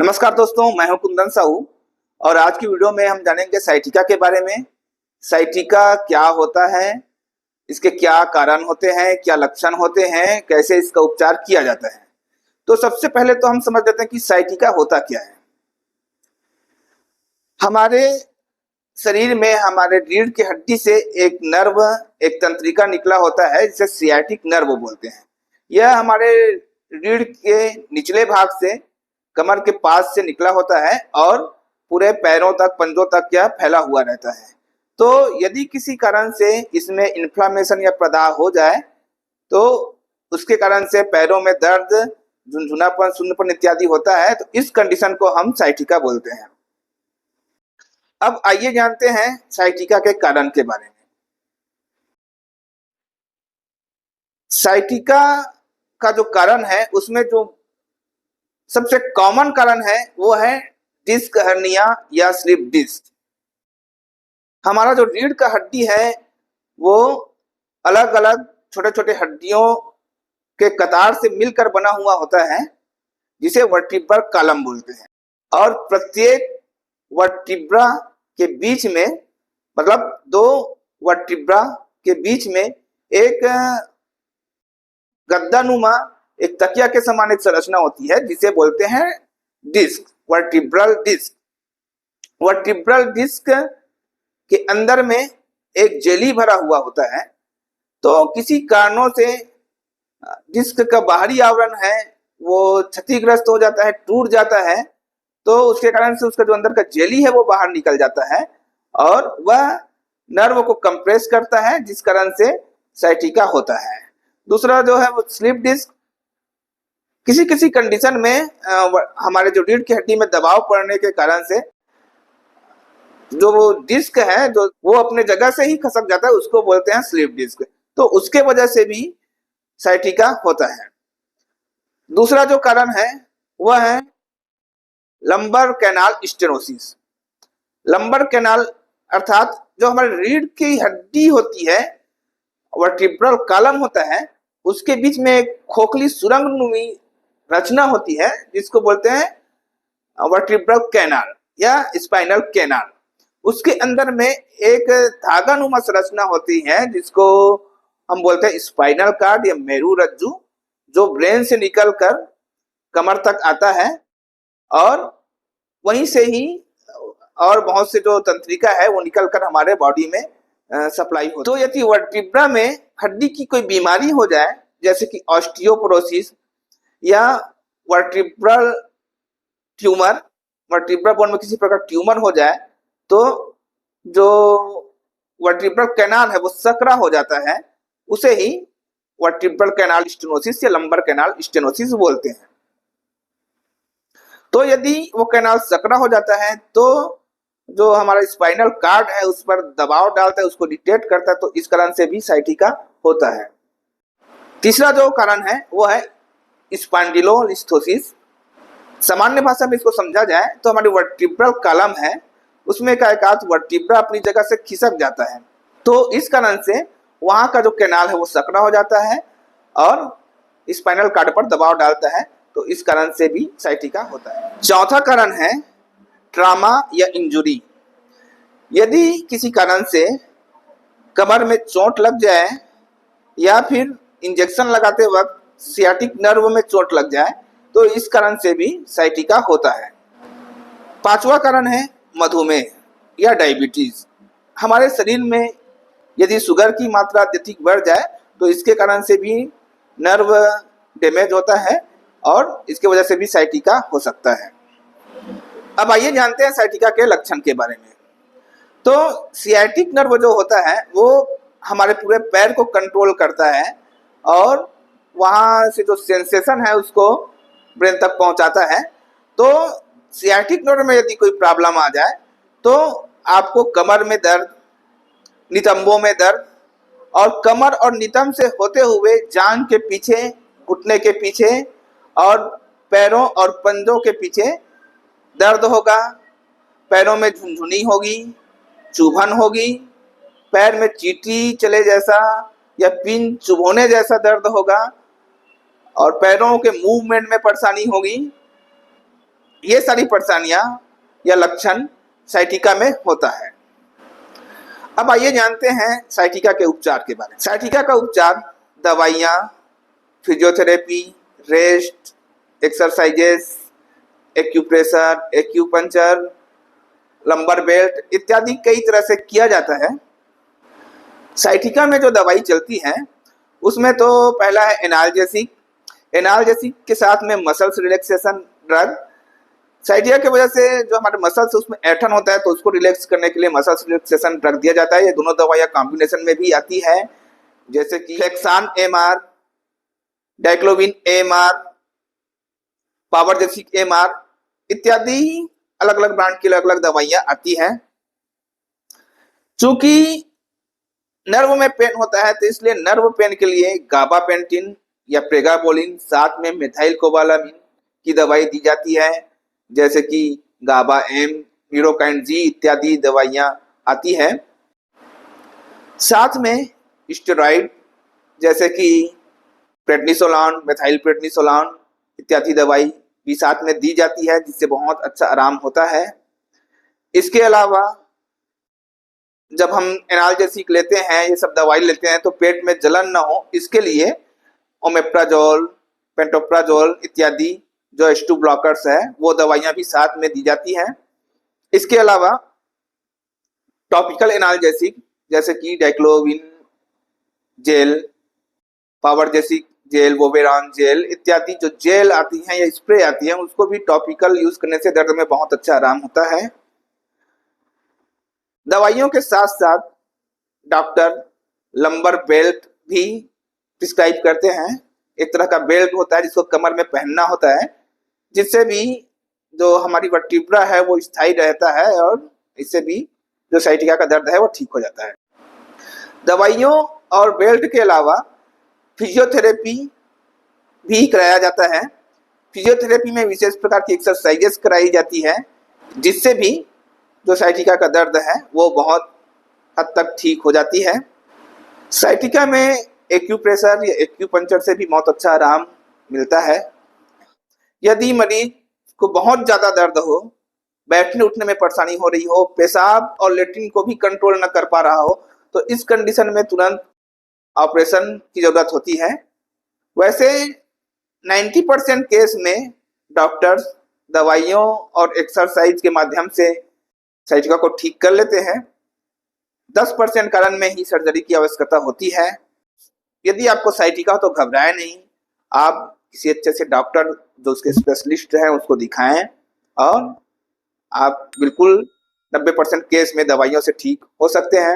नमस्कार दोस्तों, मैं हूं कुंदन साहू और आज की वीडियो में हम जानेंगे साइटिका के बारे में। साइटिका क्या होता है, इसके क्या कारण होते हैं, क्या लक्षण होते हैं, कैसे इसका उपचार किया जाता है। तो सबसे पहले तो हम समझ लेते हैं कि साइटिका होता क्या है। हमारे शरीर में हमारे रीढ़ की हड्डी से एक नर्व, एक तंत्रिका निकला होता है जिसे सियाटिक नर्व बोलते हैं। यह हमारे रीढ़ के निचले भाग से, कमर के पास से निकला होता है और पूरे पैरों तक, पंजों तक यह फैला हुआ रहता है। तो यदि किसी कारण से इसमें इन्फ्लामेशन या प्रदाह हो जाए तो उसके कारण से पैरों में दर्द, झुनझुनापन, शून्यपन इत्यादि होता है, तो इस कंडीशन को हम साइटिका बोलते हैं। अब आइए जानते हैं साइटिका के कारण के बारे में। साइटिका का जो कारण है उसमें जो सबसे कॉमन कारण है वो है डिस्क हर्निया या स्लिप डिस्क। हमारा जो रीढ़ का हड्डी है वो अलग अलग छोटे छोटे हड्डियों के कतार से मिलकर बना हुआ होता है जिसे वर्टिब्रल कॉलम बोलते हैं। और प्रत्येक वर्टिब्रा के बीच में, मतलब दो वर्टिब्रा के बीच में एक गद्दानुमा, एक तकिया के समान एक संरचना होती है जिसे बोलते हैं disc, vertebral disc. Vertebral disc के अंदर में एक जेली भरा हुआ होता है। तो किसी कारणों से डिस्क का बाहरी आवरण है वो क्षतिग्रस्त हो जाता है, टूट जाता है, तो उसके कारण से उसका जो अंदर का जेली है वो बाहर निकल जाता है और वह नर्व को कंप्रेस करता है, जिस कारण से साइटिका होता है। दूसरा जो है वो स्लिप डिस्क। किसी किसी कंडीशन में हमारे जो रीढ़ की हड्डी में दबाव पड़ने के कारण से जो वो डिस्क है जो वो अपने जगह से ही खसक जाता है, उसको बोलते हैं स्लिप डिस्क। तो उसके वजह से भी साइटिका होता है। दूसरा जो कारण है वह है lumbar canal stenosis. Lumbar canal अर्थात जो हमारी रीढ़ की हड्डी होती है, वर्टिब्रल कॉलम होता है, उसके बीच में एक खोखली सुरंग नुमी रचना होती है जिसको बोलते हैं वर्टिब्रल कैनाल या स्पाइनल कैनाल। उसके अंदर में एक धागानुमा संरचना होती है जिसको हम बोलते हैं स्पाइनल कार्ड या मेरू रज्जु, जो ब्रेन से निकलकर कमर तक आता है और वहीं से ही और बहुत से जो तंत्रिका है वो निकलकर हमारे बॉडी में सप्लाई होती है। तो यदि वर्टिब्रा में हड्डी की कोई बीमारी हो जाए, जैसे कि ऑस्टियोपोरोसिस या वर्टिब्रल ट्यूमर, वर्टिब्रल बोन में किसी प्रकार ट्यूमर हो जाए, तो जो वर्टिब्रल कैनाल है वो सकरा हो जाता है, उसे ही वर्टिब्रल कैनाल स्टेनोसिस या लंबर कैनाल स्टेनोसिस बोलते हैं। तो यदि वो कैनाल सकरा हो जाता है तो जो हमारा स्पाइनल कार्ड है उस पर दबाव डालता है, उसको डिटेक्ट करता है, तो इस कारण से भी साइटिका होता है। तीसरा जो कारण है वो है स्पॉन्डिलोलिस्थोसिस। सामान्य भाषा में इसको समझा जाए तो हमारी वर्टिब्रल कॉलम है उसमें का एक आध वर्टिब्रा अपनी जगह से खिसक जाता है, तो इस कारण से वहां का जो कैनाल है वो सकरा हो जाता है और स्पाइनल कार्ड पर दबाव डालता है, तो इस कारण से भी साइटिका होता है। चौथा कारण है ट्रॉमा या इंजुरी। यदि किसी कारण से कमर में चोट लग जाए या फिर इंजेक्शन लगाते वक्त सियाटिक नर्व में चोट लग जाए, तो इस कारण से भी साइटिका होता है। पांचवा कारण है मधुमेह या डायबिटीज। हमारे शरीर में यदि शुगर की मात्रा अत्यधिक बढ़ जाए तो इसके कारण से भी नर्व डैमेज होता है और इसके वजह से भी साइटिका हो सकता है। अब आइए जानते हैं साइटिका के लक्षण के बारे में। तो सियाटिक नर्व जो होता है वो हमारे पूरे पैर को कंट्रोल करता है और वहां से जो सेंसेशन है उसको ब्रेन तक पहुंचाता है। तो सियाटिक नर्व में यदि कोई प्रॉब्लम आ जाए तो आपको कमर में दर्द, नितंबों में दर्द और कमर और नितंब से होते हुए जांघ के पीछे, घुटने के पीछे और पैरों और पंजों के पीछे दर्द होगा। पैरों में झुनझुनी होगी, चुभन होगी, पैर में चींटी चले जैसा या पिन चुभोने जैसा दर्द होगा और पैरों के मूवमेंट में परेशानी होगी। ये सारी परेशानियां या लक्षण साइटिका में होता है। अब आइए जानते हैं साइटिका के उपचार के बारे में। साइटिका का उपचार दवाइयाँ, physiotherapy, rest, exercises, acupressure, acupuncture, lumbar belt इत्यादि कई तरह से किया जाता है। साइटिका में जो दवाई चलती है उसमें तो पहला है एनाल्जेसिक। एनाल्जेसिक के साथ में मसल्स रिलैक्सेशन ड्रग। साइटिका की वजह से जो हमारे मसल्स उसमें ऐठन होता है तो उसको रिलैक्स करने के लिए मसल्स रिलैक्सेशन ड्रग दिया जाता है। ये दोनों दवाइयाँ कॉम्बिनेशन में भी आती है, जैसे कि फ्लेक्सान एमआर, डाइक्लोविन एमआर, पावरजेसिक एमआर इत्यादि अलग अलग ब्रांड की अलग अलग दवाइयाँ आती हैं। चूंकि नर्व में पेन होता है तो इसलिए नर्व पेन के लिए गाबापेंटिन या प्रेगाबोलिन, साथ में मिथाइल कोबालामिन की दवाई दी जाती है, जैसे कि गाबा एम, न्यूरोकाइन जी इत्यादि दवाइयाँ आती हैं। साथ में स्टेरॉइड जैसे कि प्रेडनिसोलॉन, मेथाइल प्रेडनिसोलॉन इत्यादि दवाई भी साथ में दी जाती है, जिससे बहुत अच्छा आराम होता है। इसके अलावा जब हम एनाल्जेसिक लेते हैं, ये सब दवाई लेते हैं, तो पेट में जलन न हो इसके लिए ओमेप्राजोल, पेंटोप्राजोल इत्यादि जो H2 ब्लॉकर्स है वो दवाइयाँ भी साथ में दी जाती हैं। इसके अलावा टॉपिकल एनाल्जेसिक जैसे कि डाइक्लोविन जेल, पावरजेसिक जेल, वोवेरान जेल इत्यादि जो जेल आती हैं या स्प्रे आती हैं उसको भी टॉपिकल यूज करने से दर्द में बहुत अच्छा आराम होता है। दवाइयों के साथ साथ डॉक्टर लंबर बेल्ट भी प्रिस्क्राइब करते हैं। एक तरह का बेल्ट होता है जिसको कमर में पहनना होता है, जिससे भी जो हमारी वर्टिब्रा है वो स्थायी रहता है और इससे भी जो साइटिका का दर्द है वो ठीक हो जाता है। दवाइयों और बेल्ट के अलावा फिजियोथेरेपी भी कराया जाता है। फिजियोथेरेपी में विशेष प्रकार की एक्सरसाइजेस कराई जाती है, जिससे भी जो साइटिका का दर्द है वो बहुत हद तक ठीक हो जाती है। साइटिका में एक्यूप्रेशर या एक्यूपंक्चर से भी बहुत अच्छा आराम मिलता है। यदि मरीज को बहुत ज़्यादा दर्द हो, बैठने उठने में परेशानी हो रही हो, पेशाब और लेट्रिन को भी कंट्रोल न कर पा रहा हो, तो इस कंडीशन में तुरंत ऑपरेशन की ज़रूरत होती है। वैसे 90% केस में डॉक्टर्स दवाइयों और एक्सरसाइज के माध्यम से साइटिका को ठीक कर लेते हैं। 10% कारण में ही सर्जरी की आवश्यकता होती है। यदि आपको साइटिका हो तो घबराएं नहीं, आप किसी अच्छे से डॉक्टर जो उसके स्पेशलिस्ट हैं उसको दिखाएं और आप बिल्कुल 90% केस में दवाइयों से ठीक हो सकते हैं।